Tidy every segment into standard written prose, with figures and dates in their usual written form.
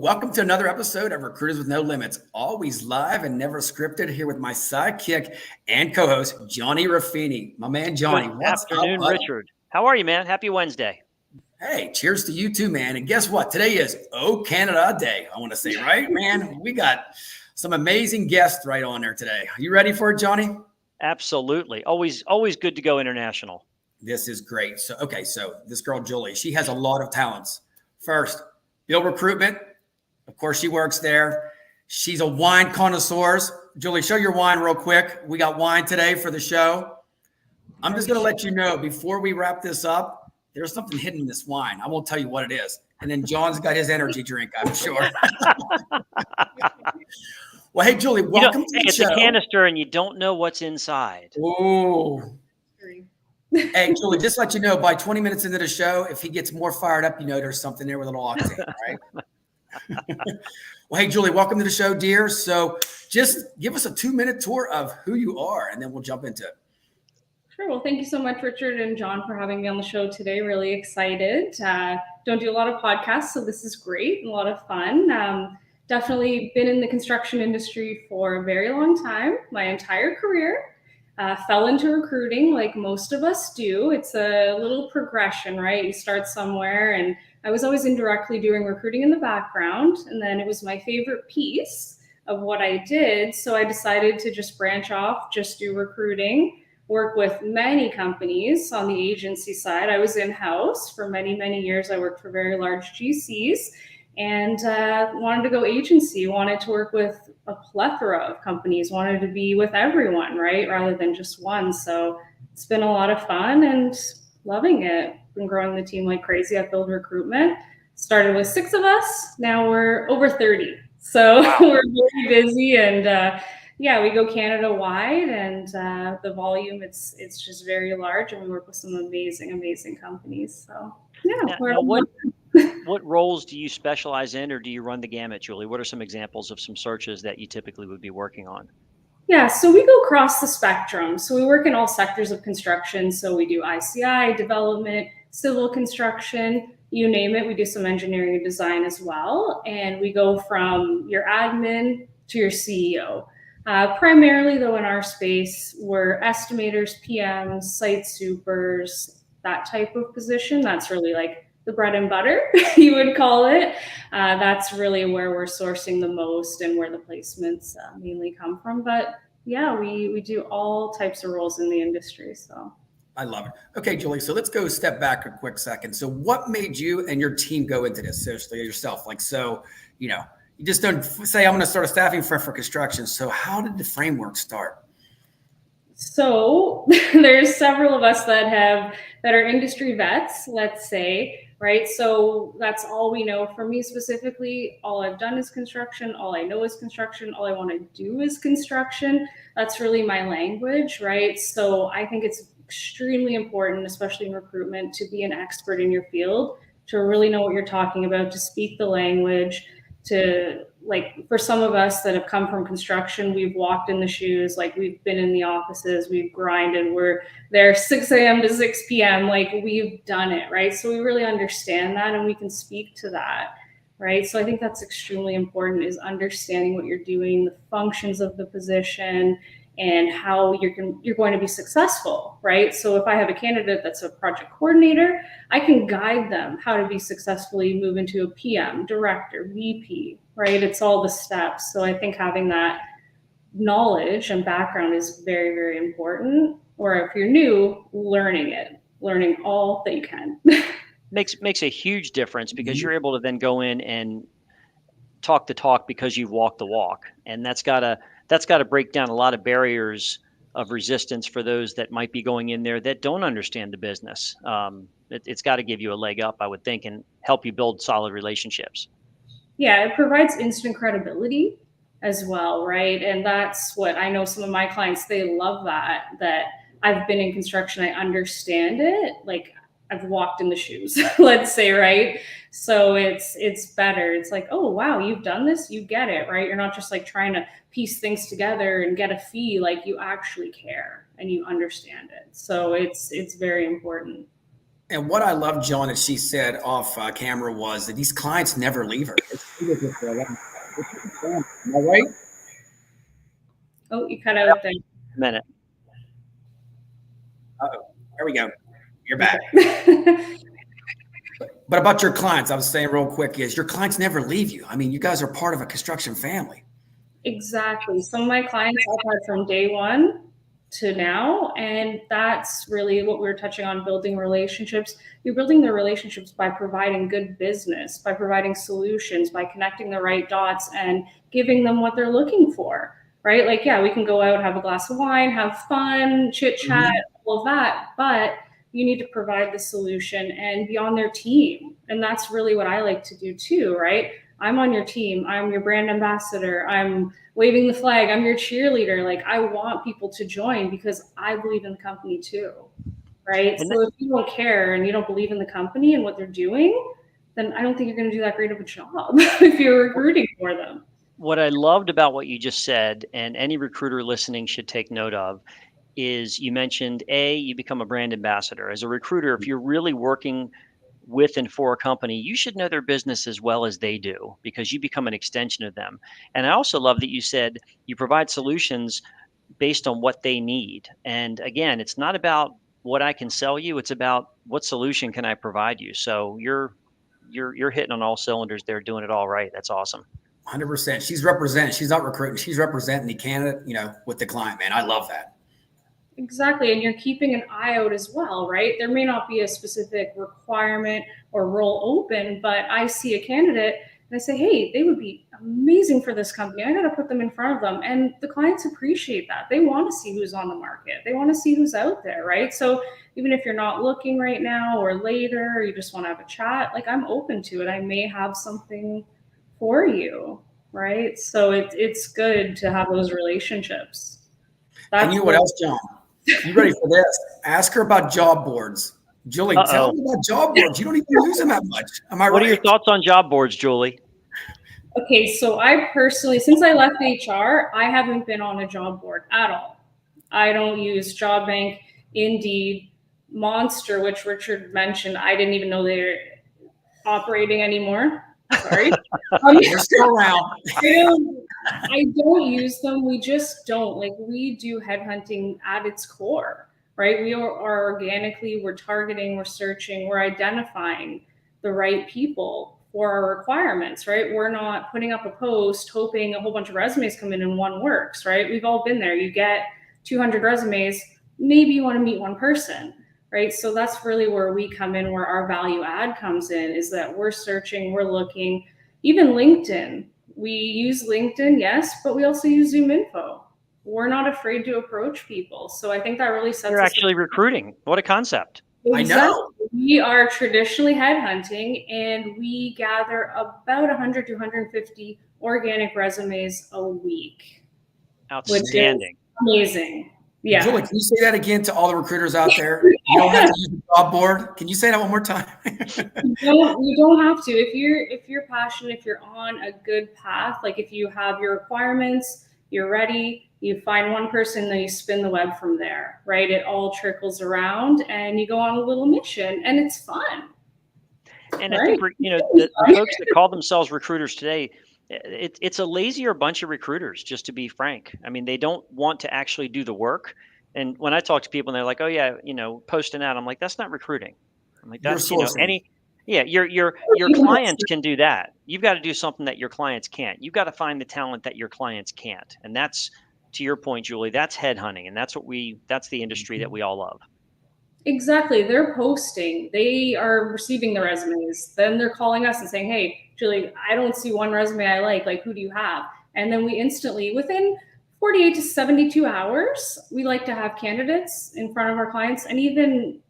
welcome to another episode of Recruiters with No Limits, always live and never scripted, here with my sidekick and co-host, Johnny Ruffini. My man, Johnny. Good afternoon, Richard. How are you, man? Happy Wednesday. Hey, cheers to you too, man. And guess what? Today is Oh Canada Day, I want to say, right, man? We got some amazing guests right on there today. Are you ready for it, Johnny? Absolutely. Always good to go international. This is great. So this girl, Julie, she has a lot of talents. First, Bill Recruitment. Of course, she works there. She's a wine connoisseur. Julie, show your wine real quick. We got wine today for the show. I'm just going to let you know before we wrap this up, there's something hidden in this wine. I won't tell you what it is. And then John's got his energy drink, I'm sure. Well, hey, Julie, welcome to the show. It's a canister and you don't know what's inside. Oh. Hey, Julie, just let you know, by 20 minutes into the show, if he gets more fired up, you know there's something there with a little octane, right? Well, hey, Julie, welcome to the show, dear. So just give us a 2-minute tour of who you are, and then we'll jump into it. Sure. Well, thank you so much, Richard and John, for having me on the show today. Really excited. Don't do a lot of podcasts, so this is great and a lot of fun. Definitely been in the construction industry for a very long time, my entire career. Fell into recruiting like most of us do. It's a little progression, right? You start somewhere, and I was always indirectly doing recruiting in the background, and then it was my favorite piece of what I did. So I decided to just branch off, just do recruiting, work with many companies on the agency side. I was in-house for many, many years. I worked for very large GCs and wanted to go agency, wanted to work with a plethora of companies, wanted to be with everyone, right? Rather than just one. So it's been a lot of fun and loving it. Been growing the team like crazy at Build Recruitment. Started with 6 of us. Now we're over 30. So wow. We're very busy, and we go Canada wide, and the volume, it's just very large, and we work with some amazing companies. So yeah. What roles do you specialize in, or do you run the gamut, Julie? What are some examples of some searches that you typically would be working on? Yeah, so we go across the spectrum. So we work in all sectors of construction. So we do ICI, development, civil construction, you name it. We do some engineering and design as well. And we go from your admin to your CEO. Primarily, though, in our space, we're estimators, PMs, site supers, that type of position. That's really like the bread and butter, you would call it. That's really where we're sourcing the most and where the placements mainly come from. But yeah, we do all types of roles in the industry. So I love it. Okay, Julie, so let's go step back a quick second. So what made you and your team go into this, seriously, yourself? You just don't say, I'm going to start a staffing firm for construction. So how did the framework start? So there's several of us that are industry vets, let's say, right? So that's all we know. For me specifically, all I've done is construction. All I know is construction. All I want to do is construction. That's really my language, right? So I think it's extremely important, especially in recruitment, to be an expert in your field, to really know what you're talking about, to speak the language, to, like, for some of us that have come from construction, we've walked in the shoes, like we've been in the offices, we've grinded, we're there 6 a.m. to 6 p.m. Like we've done it, right? So we really understand that and we can speak to that, right? So I think that's extremely important, is understanding what you're doing, the functions of the position, and how you're going to be successful, right? So if I have a candidate that's a project coordinator, I can guide them how to be successfully move into a PM, director, VP, right? It's all the steps. So I think having that knowledge and background is very, very important. Or if you're new, learning all that you can. Makes a huge difference, because you're able to then go in and talk the talk because you've walked the walk. And that's got to break down a lot of barriers of resistance for those that might be going in there that don't understand the business. It's got to give you a leg up, I would think, and help you build solid relationships. Yeah, it provides instant credibility as well, right? And that's what I know some of my clients, they love that I've been in construction, I understand it. Like I've walked in the shoes, let's say, right? So it's better. It's like, oh, wow, you've done this, you get it, right? You're not just like trying to piece things together and get a fee. Like you actually care and you understand it. So it's very important. And what I love, John, that she said off camera was that these clients never leave her. Am I right? Oh, you cut out there. A minute. Uh-oh. There we go. You're back. But about your clients, I was saying real quick is your clients never leave you. I mean, you guys are part of a construction family. Exactly. Some of my clients I've had from day one to now, and that's really what we were touching on, building relationships. You're building the relationships by providing good business, by providing solutions, by connecting the right dots and giving them what they're looking for, right? Like, yeah, we can go out, have a glass of wine, have fun, chit chat, all of that, but you need to provide the solution and be on their team. And that's really what I like to do too, right? I'm on your team. I'm your brand ambassador. I'm waving the flag. I'm your cheerleader. Like, I want people to join because I believe in the company too, right? So if you don't care and you don't believe in the company and what they're doing, then I don't think you're going to do that great of a job if you're recruiting for them. What I loved about what you just said, and any recruiter listening should take note of, is you mentioned, you become a brand ambassador. As a recruiter, if you're really working with and for a company, you should know their business as well as they do because you become an extension of them. And I also love that you said you provide solutions based on what they need. And again, it's not about what I can sell you, it's about what solution can I provide you. So you're hitting on all cylinders there, doing it all right. That's awesome. 100%. She's representing. She's not recruiting. She's representing the candidate, with the client, man. I love that. Exactly. And you're keeping an eye out as well, right? There may not be a specific requirement or role open, but I see a candidate and I say, hey, they would be amazing for this company. I got to put them in front of them. And the clients appreciate that. They want to see who's on the market. They want to see who's out there, right? So even if you're not looking right now or later, or you just want to have a chat, like, I'm open to it. I may have something for you, right? So it's good to have those relationships. And you know what else, John? You ready for this? Ask her about job boards. Julie, tell me about job boards. You don't even use them that much. Am I right? What are your thoughts on job boards, Julie? Okay, so I personally, since I left HR, I haven't been on a job board at all. I don't use JobBank, Indeed, Monster, which Richard mentioned. I didn't even know they're operating anymore. Sorry. They're still around. I don't use them. We just don't. Like, we do headhunting at its core, right? We are organically, we're targeting, we're searching, we're identifying the right people for our requirements, right? We're not putting up a post hoping a whole bunch of resumes come in and one works, right? We've all been there. You get 200 resumes, maybe you want to meet one person, right? So that's really where we come in, where our value add comes in, is that we're searching, we're looking, even LinkedIn. We use LinkedIn, yes, but we also use ZoomInfo. We're not afraid to approach people. So I think that really sets You're actually recruiting. What a concept. Exactly. I know. We are traditionally headhunting, and we gather about 100 to 150 organic resumes a week. Outstanding. Which is amazing. Yeah. Julie, can you say that again to all the recruiters out there? You don't have to use a job board. Can you say that one more time? You don't have to. If you're passionate, if you're on a good path, like if you have your requirements, you're ready, you find one person, then you spin the web from there, right? It all trickles around and you go on a little mission, and it's fun. And right? I think, the folks that call themselves recruiters today, it's a lazier bunch of recruiters, just to be frank. I mean, they don't want to actually do the work. And when I talk to people and they're like, oh yeah, posting out, I'm like, that's not recruiting. I'm like, that's, your clients can do that. You've got to do something that your clients can't. You've got to find the talent that your clients can't. And that's, to your point, Julie, that's headhunting. And that's the industry that we all love. Exactly. They're posting, they are receiving the resumes. Then they're calling us and saying, hey, Julie, I don't see one resume I like who do you have? And then we instantly, within 48 to 72 hours, we like to have candidates in front of our clients. And even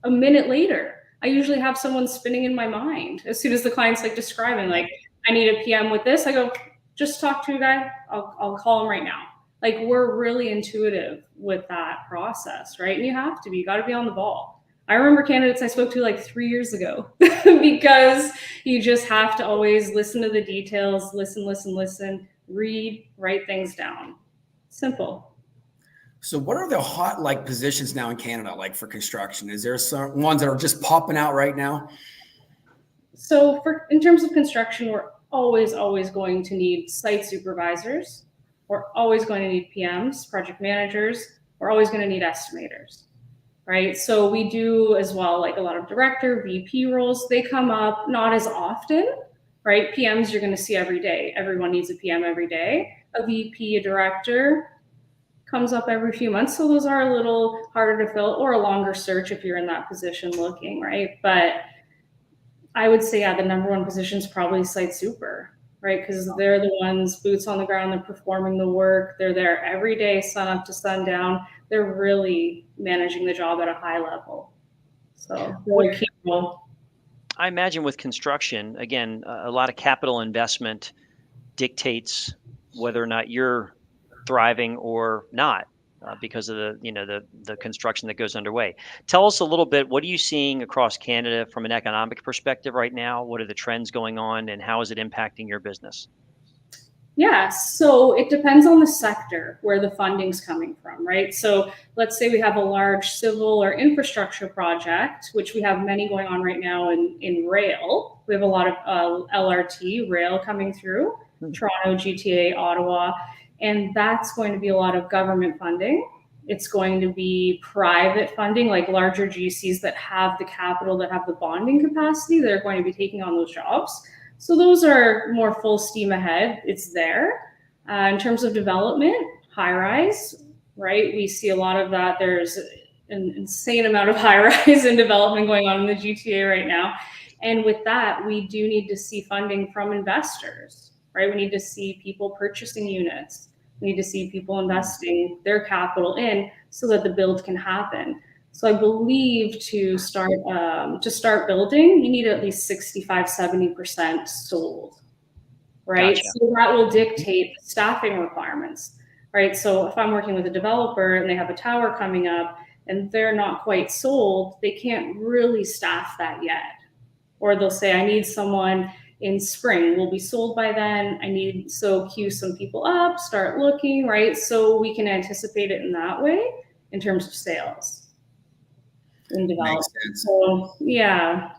a minute later, I usually have someone spinning in my mind. As soon as the client's describing, I need a PM with this, I go, just talk to a guy. I'll call him right now. We're really intuitive with that process, right? And you have to be, you got to be on the ball. I remember candidates I spoke to 3 years ago because you just have to always listen to the details, listen, read, write things down. Simple. So what are the hot like positions now in Canada, like for construction? Is there some ones that are just popping out right now? So in terms of construction, we're always going to need site supervisors. We're always going to need PMs, project managers. We're always going to need estimators, right? So we do as well, like a lot of director, VP roles. They come up not as often, right? PMs you're going to see every day. Everyone needs a PM every day. A VP, a director comes up every few months. So those are a little harder to fill, or a longer search if you're in that position looking, right? But I would say, yeah, the number one position is probably site super, right? Because they're the ones, boots on the ground, they're performing the work. They're there every day, sun up to sundown. They're really managing the job at a high level. So really capable. I imagine with construction, again, a lot of capital investment dictates whether or not you're thriving or not, because of the construction that goes underway. Tell us a little bit. What are you seeing across Canada from an economic perspective right now? What are the trends going on, and how is it impacting your business? Yeah, so it depends on the sector where the funding's coming from, right? So let's say we have a large civil or infrastructure project, which we have many going on right now in rail. We have a lot of LRT rail coming through, Toronto, GTA, Ottawa, and that's going to be a lot of government funding. It's going to be private funding, like larger GCs that have the capital, that have the bonding capacity. They're going to be taking on those jobs. So those are more full steam ahead. It's there. In terms of development, high rise, right? We see a lot of that. There's an insane amount of high rise and development going on in the GTA right now. And with that, we do need to see funding from investors, right? We need to see people purchasing units. We need to see people investing their capital in so that the build can happen. So I believe to start building, you need at least 65, 70% sold, right? Gotcha. So that will dictate the staffing requirements, right? So if I'm working with a developer and they have a tower coming up and they're not quite sold, they can't really staff that yet. Or they'll say, I need someone in spring, we'll be sold by then. So queue some people up, start looking, right? So we can anticipate it in that way in terms of sales. Makes sense. So yeah.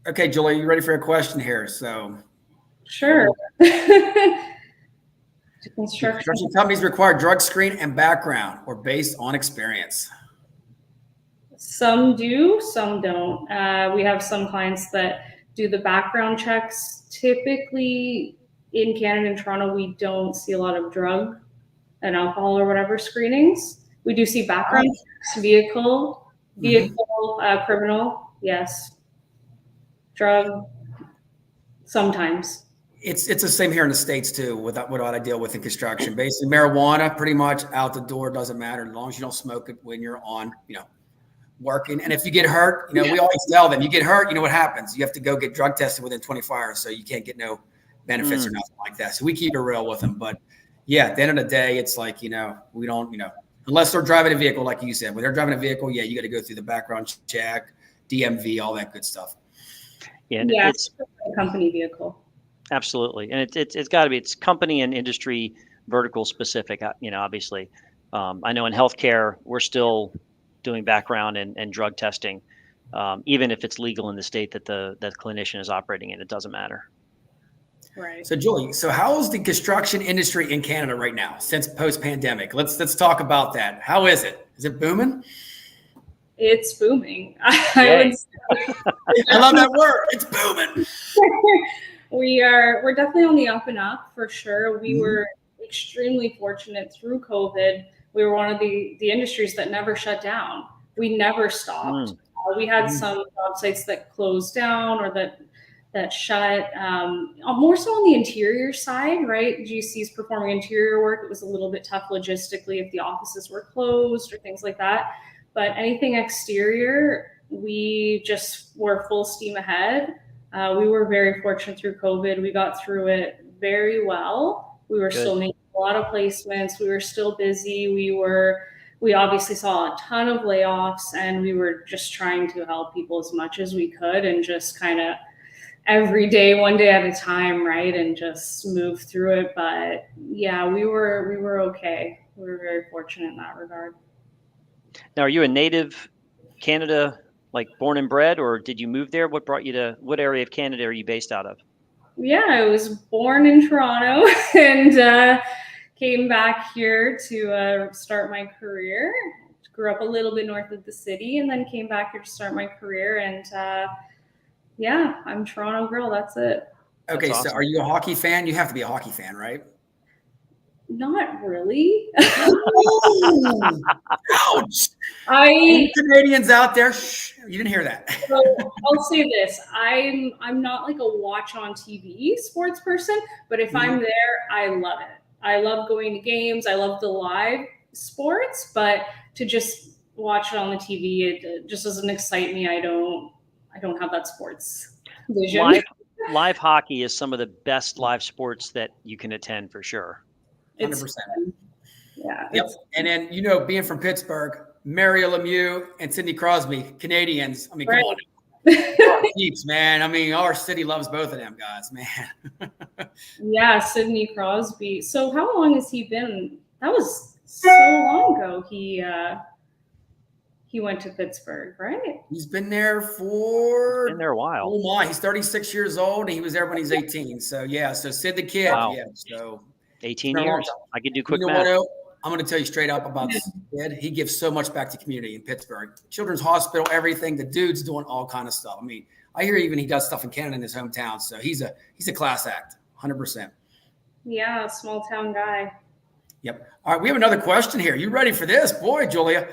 Okay, Julie, you ready for a question here? So sure. Construction companies require drug screen and background or based on experience? Some do, some don't. We have some clients that do the background checks. Typically in Canada and Toronto, we don't see a lot of drug and alcohol or whatever screenings. We do see background checks, vehicle, criminal, yes. Drug, sometimes. It's the same here in the States too, with what I deal with in construction. Basically, marijuana pretty much out the door, doesn't matter as long as you don't smoke it when you're on, working. And if you get hurt, we always tell them, you get hurt, you know what happens. You have to go get drug tested within 24 hours, so you can't get no benefits or nothing like that. So we keep it real with them. But yeah, at the end of the day, it's like, we don't, unless they're driving a vehicle, like you said, when they're driving a vehicle, yeah, you got to go through the background check, DMV, all that good stuff. Yeah, it's a company vehicle. Absolutely. And it's got to be, it's company and industry vertical specific, obviously. I know in healthcare, we're still doing background and drug testing, even if it's legal in the state that the clinician is operating in. It doesn't matter. Right. So Julie, how is the construction industry in Canada right now since post-pandemic? Let's talk about that. How is it? Is it booming? It's booming. I love that word. It's booming. We're definitely on the up and up for sure. We were extremely fortunate through COVID. We were one of the industries that never shut down. We never stopped. We had some job sites that closed down or that shut, more so on the interior side, right? GCs performing interior work, it was a little bit tough logistically if the offices were closed or things like that. But anything exterior, we just were full steam ahead. We were very fortunate through COVID. We got through it very well. We were still making a lot of placements. We were still busy. We obviously saw a ton of layoffs, and we were just trying to help people as much as we could and just kind of every day, one day at a time, right? And just move through it. But yeah, we were okay. We were very fortunate in that regard. Now, are you a native Canada, like born and bred, or did you move there? What brought you to, what area of Canada are you based out of? Yeah, I was born in Toronto and came back here to start my career. Grew up a little bit north of the city and then came back here to start my career. And yeah, I'm a Toronto girl. That's it. Okay, That's so awesome. are you a hockey fan? You have to be a hockey fan, right? Not really. Ooh, ouch! Any Canadians out there? Shh, you didn't hear that. So I'll say this: I'm not like a watch on TV sports person, but if I'm there, I love it. I love going to games. I love the live sports, but to just watch it on the TV, it just doesn't excite me. I don't have that sports vision. Live hockey is some of the best live sports that you can attend for sure. 100%. Yeah. Yep. And then, you know, being from Pittsburgh, Mario Lemieux and Sidney Crosby, Canadians. I mean, come on. Keeps, man. I mean, our city loves both of them guys, man. Yeah, Sidney Crosby. So how long has he been? That was so long ago. He went to Pittsburgh, right? He's been there for Been there a while. Oh my, he's 36 years old and he was there when he's 18. So yeah, so Sid the Kid. Wow. Yeah. So 18 years. I could do quick you know math. what, I'm going to tell you straight up about this kid. He gives so much back to community in Pittsburgh. Children's Hospital, everything. The dude's doing all kind of stuff. I mean, I hear even he does stuff in Canada in his hometown. So he's a class act, 100%. Yeah, small town guy. Yep. All right, we have another question here. You ready for this? Boy, Julia.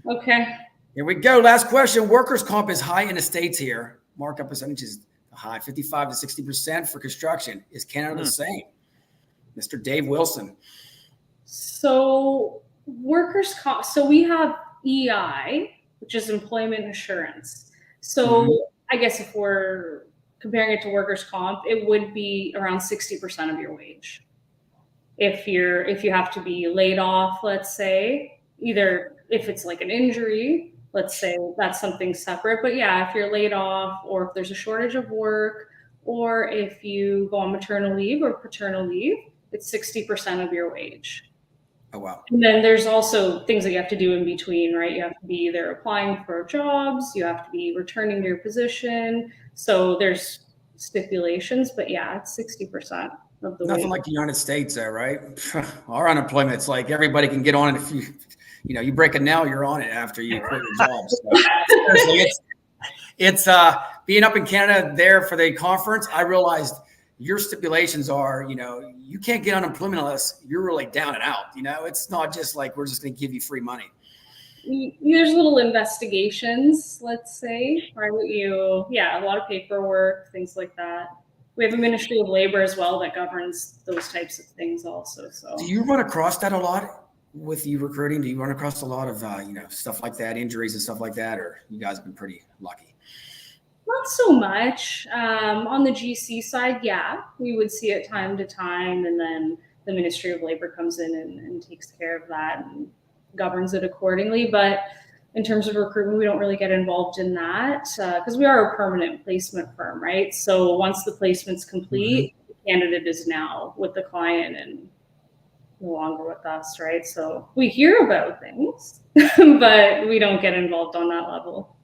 Okay. Here we go. Last question. Workers' comp is high in the States here. Markup percentage is high, 55 to 60% for construction. Is Canada the same? Mr. Dave Wilson. So workers' comp. So we have EI, which is employment insurance. So I guess if we're comparing it to workers' comp, it would be around 60% of your wage. If you have to be laid off, let's say, either if it's like an injury, let's say that's something separate. But yeah, if you're laid off or if there's a shortage of work or if you go on maternal leave or paternal leave, it's 60% of your wage. Oh, wow. And then there's also things that you have to do in between, right? You have to be either applying for jobs, you have to be returning to your position. So there's stipulations, but yeah, it's 60% of the Nothing wage. like the United States there, right? Our unemployment's like everybody can get on it if you break a nail, you're on it after you quit your job. So it's being up in Canada there for the conference. I realized your stipulations are, you can't get unemployment unless you're really down and out. It's not just like we're just going to give you free money. There's little investigations, let's say, right? A lot of paperwork, things like that. We have a Ministry of Labor as well that governs those types of things also. So do you run across that a lot with you recruiting? Do you run across a lot of, stuff like that, injuries and stuff like that, or you guys have been pretty lucky? Not so much. On the GC side, yeah, we would see it time to time, and then the Ministry of Labor comes in and takes care of that and governs it accordingly. But in terms of recruitment, we don't really get involved in that because we are a permanent placement firm, right? So once the placement's complete, the candidate is now with the client and no longer with us, right? So we hear about things, but we don't get involved on that level.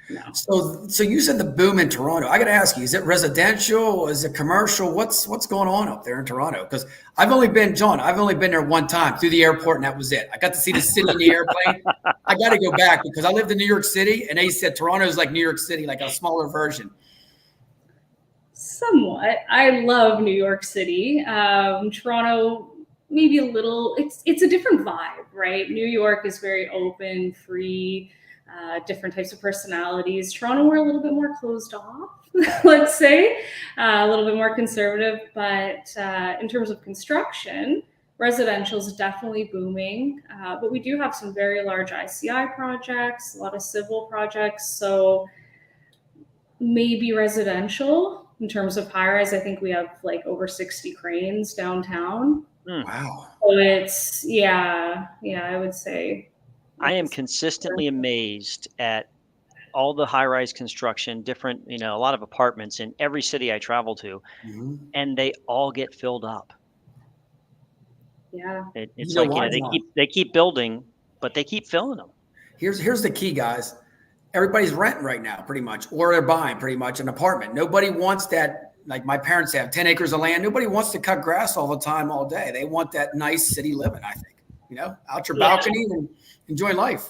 No. So you said the boom in Toronto. I got to ask you, is it residential? Is it commercial? What's going on up there in Toronto? Because I've only been there one time through the airport, and that was it. I got to see the city in the airplane. I got to go back because I lived in New York City, and they said Toronto is like New York City, like a smaller version. Somewhat. I love New York City. Toronto, maybe a little. It's a different vibe, right? New York is very open, free. Different types of personalities. Toronto, we're a little bit more closed off, let's say, a little bit more conservative. But in terms of construction, residential is definitely booming. But we do have some very large ICI projects, a lot of civil projects. So maybe residential in terms of high rise. I think we have like over 60 cranes downtown. Wow. So it's, I would say. I am consistently amazed at all the high-rise construction, different, a lot of apartments in every city I travel to, and they all get filled up. Yeah. It's like, they keep building, but they keep filling them. Here's the key, guys. Everybody's renting right now, pretty much, or they're buying pretty much an apartment. Nobody wants that. Like my parents have 10 acres of land. Nobody wants to cut grass all the time, all day. They want that nice city living, I think, out your balcony and enjoy life.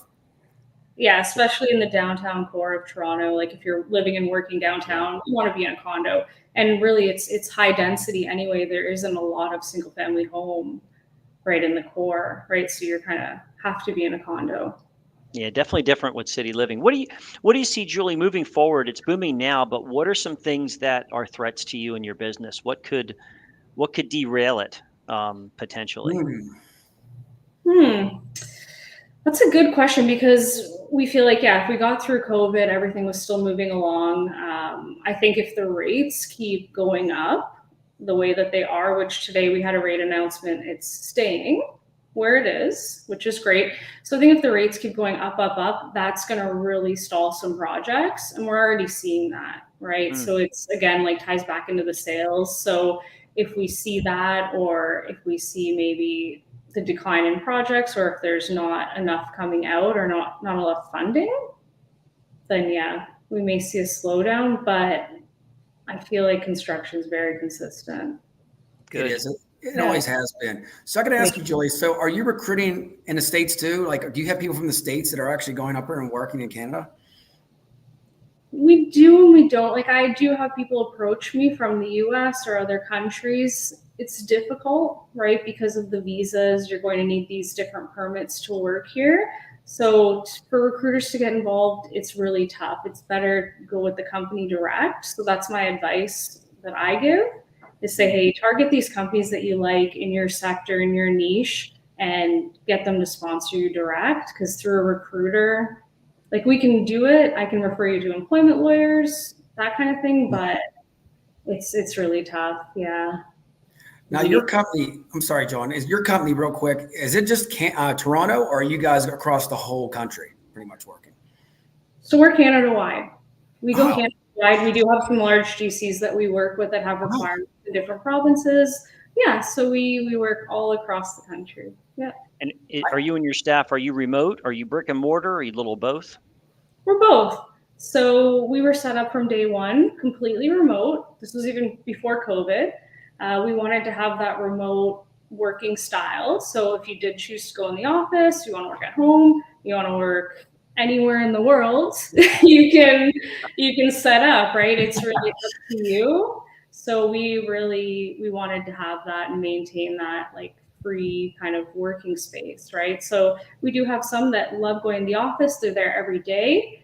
Yeah, especially in the downtown core of Toronto. Like if you're living and working downtown, you want to be in a condo. And really it's high density anyway. There isn't a lot of single family home right in the core, right? So you're kind of have to be in a condo. Yeah, definitely different with city living. What do you see, Julie, moving forward? It's booming now, but what are some things that are threats to you and your business? What could derail it potentially? That's a good question because we feel like, if we got through COVID, everything was still moving along. I think if the rates keep going up the way that they are, which today we had a rate announcement, it's staying where it is, which is great. So I think if the rates keep going up, that's going to really stall some projects. And we're already seeing that, right? So it's, again, like ties back into the sales. So if we see that, or if we see maybe the decline in projects, or if there's not enough coming out or not enough funding, then we may see a slowdown, but I feel like construction is very consistent. Good. It is. It always has been. So I got to ask you, Julie, so are you recruiting in the States too? Like, do you have people from the States that are actually going up here and working in Canada? We do and we don't. Like, I do have people approach me from the US or other countries. It's difficult, right? Because of the visas, you're going to need these different permits to work here. So for recruiters to get involved, it's really tough. It's better to go with the company direct. So that's my advice that I give, is say, hey, target these companies that you like in your sector, in your niche, and get them to sponsor you direct. Because through a recruiter, like, we can do it. I can refer you to employment lawyers, that kind of thing, but it's really tough. Yeah. Now, your company, I'm sorry, John, is your company, real quick, is it just Toronto, or are you guys across the whole country pretty much working? So we're Canada-wide. We go Canada-wide. We do have some large GCs that we work with that have requirements in different provinces. Yeah, so we work all across the country. Yeah. And are you and your staff, are you remote? Are you brick and mortar? Are you a little both? We're both. So we were set up from day one, completely remote. This was even before COVID. We wanted to have that remote working style. So if you did choose to go in the office, you want to work at home, you want to work anywhere in the world, you can set up, right? It's really up to you. So we wanted to have that and maintain that, like, free kind of working space, right? So we do have some that love going to the office. They're there every day.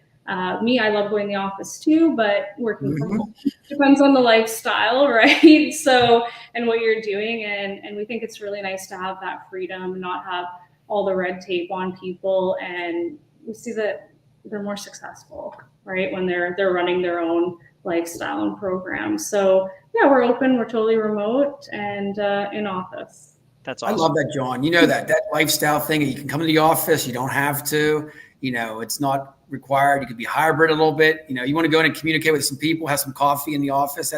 Me, I love going to the office too, but working from home depends on the lifestyle, right? So, and what you're doing. And we think it's really nice to have that freedom and not have all the red tape on people. And we see that they're more successful, right? When they're running their own lifestyle and program. So yeah, we're open, we're totally remote and in office. That's awesome. I love that, John. You know, that lifestyle thing, you can come to the office, you don't have to, it's not required. You could be hybrid a little bit. You want to go in and communicate with some people, have some coffee in the office.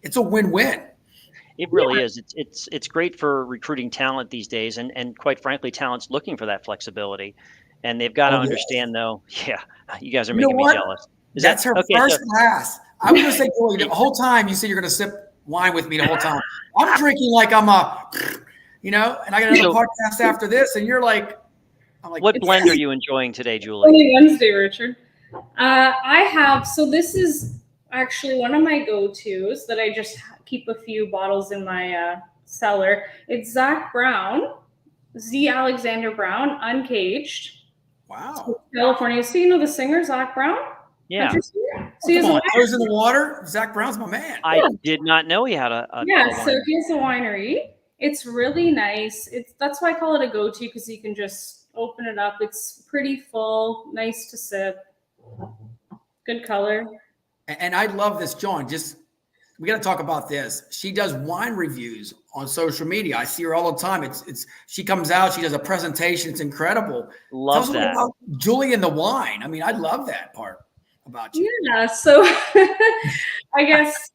It's a win-win. It really is. It's great for recruiting talent these days. And quite frankly, talent's looking for that flexibility. And they've got to understand, though. Yeah, you guys are making me jealous. That's her first glass. I was going to say, Julie, the whole time you said you're going to sip wine with me the whole time. I'm drinking like I'm and I got another podcast after this, and you're like, what blend are you enjoying today, Julie? Only Wednesday, Richard. So this is actually one of my go-tos that I just keep a few bottles in my cellar. It's Zach Brown, Z. Alexander Brown, Uncaged. Wow. California. So you know the singer, Zach Brown? Yeah. So he goes in the water. Zach Brown's my man. I did not know he had a so he has a winery. It's really nice. That's why I call it a go-to, because you can just open it up. It's pretty full, nice to sip. Good color. And I love this, John. We got to talk about this. She does wine reviews on social media. I see her all the time. She comes out, she does a presentation. It's incredible. Love that. About Julie and the wine. I mean, I love that part about you. Yeah. So I guess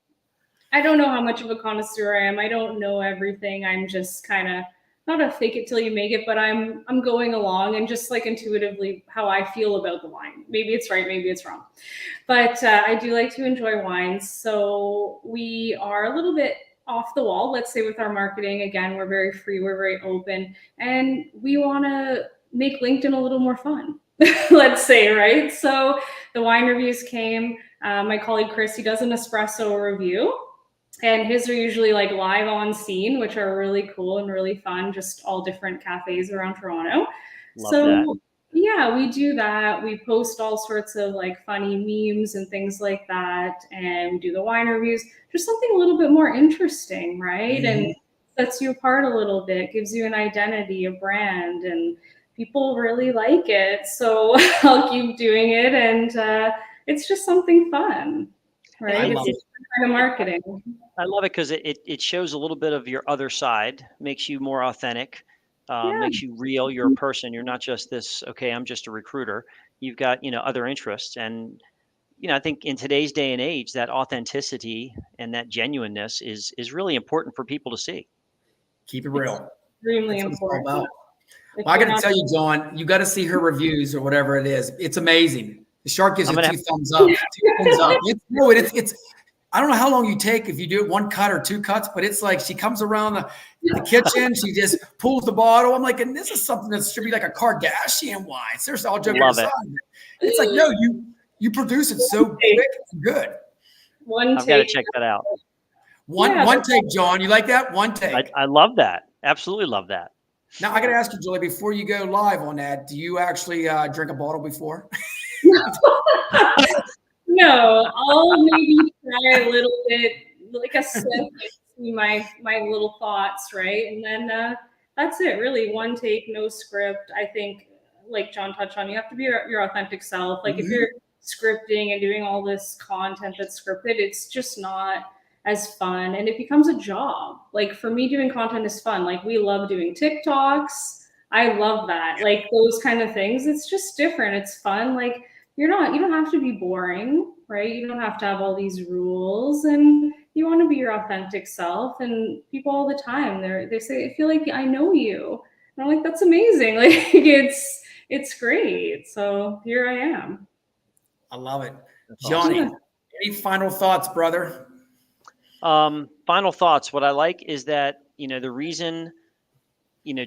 I don't know how much of a connoisseur I am. I don't know everything. I'm just kind of not a fake it till you make it, but I'm going along and just like intuitively how I feel about the wine. Maybe it's right, maybe it's wrong, but I do like to enjoy wines. So we are a little bit off the wall, let's say, with our marketing. Again, we're very free, we're very open, and we want to make LinkedIn a little more fun. Let's say, right? So the wine reviews came. My colleague Chris, he does an espresso review, and his are usually like live on scene, which are really cool and really fun, just all different cafes around Toronto. Love So that. yeah, we do that. We post all sorts of like funny memes and things like that, and we do the wine reviews, just something a little bit more interesting, right? And sets you apart a little bit, gives you an identity, a brand, and people really like it. So I'll keep doing it, and it's just something fun, right? It's kind of marketing. I love it because it shows a little bit of your other side, makes you more authentic, makes you real. You're a person. You're not just this, okay, I'm just a recruiter. You've got, other interests. And, I think in today's day and age, that authenticity and that genuineness is really important for people to see. Keep it real. Extremely That's what it's important. all about. Well, I got to tell you, John, you got to see her reviews or whatever it is. It's amazing. The shark gives you two thumbs up. It's I don't know how long you take if you do it one cut or two cuts, but it's like she comes around the kitchen, she just pulls the bottle. I'm like, and this is something that should be like a Kardashian wine. Seriously, all joking aside. It's like, no, you produce it so quick and good. I've got to check that out. One take, John. You like that? One take. I love that. Absolutely love that. Now, I got to ask you, Julie, before you go live on that, do you actually drink a bottle before? No, I'll maybe try a little bit, like a sip, see my little thoughts, right? And then that's it, really. One take, no script. I think, like John touched on, you have to be your authentic self. Like if you're scripting and doing all this content that's scripted, it's just not as fun, and it becomes a job. Like for me, doing content is fun. Like we love doing TikToks. I love that. Like those kind of things. It's just different. It's fun. Like you don't have to be boring, right? You don't have to have all these rules, and you want to be your authentic self. And people all the time, they say, I feel like I know you. And I'm like, that's amazing. Like it's great. So here I am. I love it. Johnny, any final thoughts, brother? Final thoughts. What I like is that, the reason,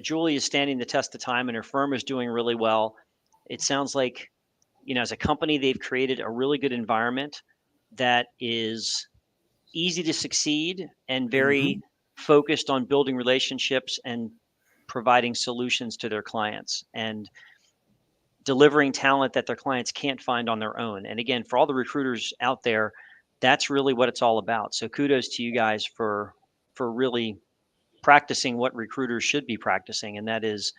Julie is standing the test of time and her firm is doing really well. It sounds like, as a company, they've created a really good environment that is easy to succeed and very focused on building relationships and providing solutions to their clients and delivering talent that their clients can't find on their own. And again, for all the recruiters out there, that's really what it's all about. So kudos to you guys for really practicing what recruiters should be practicing, and that is,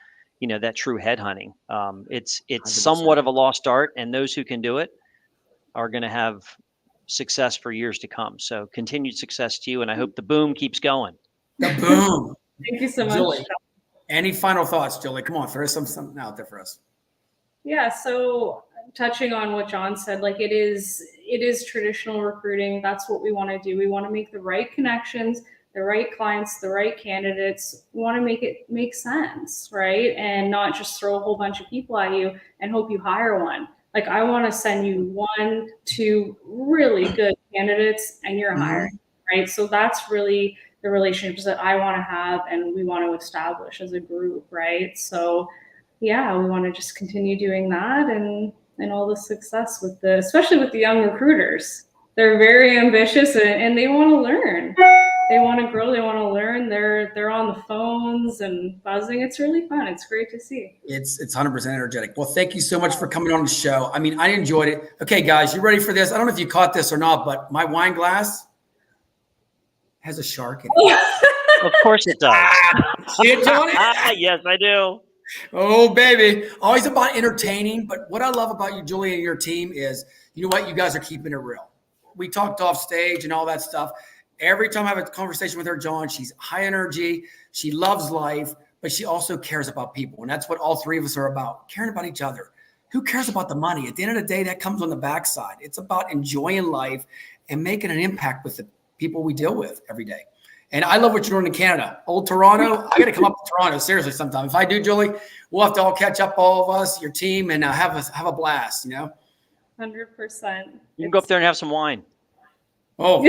that true headhunting. It's 100%. Somewhat of a lost art, and those who can do it are going to have success for years to come. So continued success to you, and I hope the boom keeps going. The boom. Thank you so much. Julie, any final thoughts, Julie? Come on, throw something out there for us. Yeah, so touching on what John said, like it is traditional recruiting. That's what we want to do. We want to make the right connections, the right clients, the right candidates. We want to make it make sense, right? And not just throw a whole bunch of people at you and hope you hire one. Like I want to send you 1-2 really good candidates and you're hiring, right? So that's really the relationships that I want to have and we want to establish as a group, right? So yeah, we want to just continue doing that and all the success with especially with the young recruiters. They're very ambitious and they want to learn. They want to grow. They want to learn. They're on the phones and buzzing. It's really fun. It's great to see. It's 100% energetic. Well, thank you so much for coming on the show. I mean, I enjoyed it. Okay, guys, you ready for this? I don't know if you caught this or not, but my wine glass has a shark in it. Of course it does. See it, Johnny? Yes, I do. Oh, baby. Always about entertaining. But what I love about you, Julie, and your team is, you know what? You guys are keeping it real. We talked off stage and all that stuff. Every time I have a conversation with her, John, she's high energy. She loves life, but she also cares about people. And that's what all three of us are about, caring about each other. Who cares about the money? At the end of the day, that comes on the backside. It's about enjoying life and making an impact with the people we deal with every day. And I love what you're doing in Canada. Old Toronto, I got to come up to Toronto, seriously, sometime. If I do, Julie, we'll have to all catch up, all of us, your team, and have a blast, 100%. You can go up there and have some wine. Oh,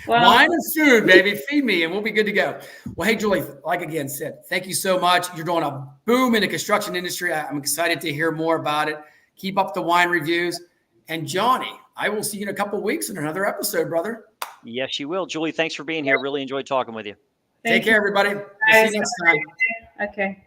Well, wine and food, baby. Feed me, and we'll be good to go. Well, hey, Julie, like again said, thank you so much. You're doing a boom in the construction industry. I'm excited to hear more about it. Keep up the wine reviews. And Johnny, I will see you in a couple of weeks in another episode, brother. Yes, you will. Julie, thanks for being here. Really enjoyed talking with you. Take care, everybody. We'll see you next time. Okay.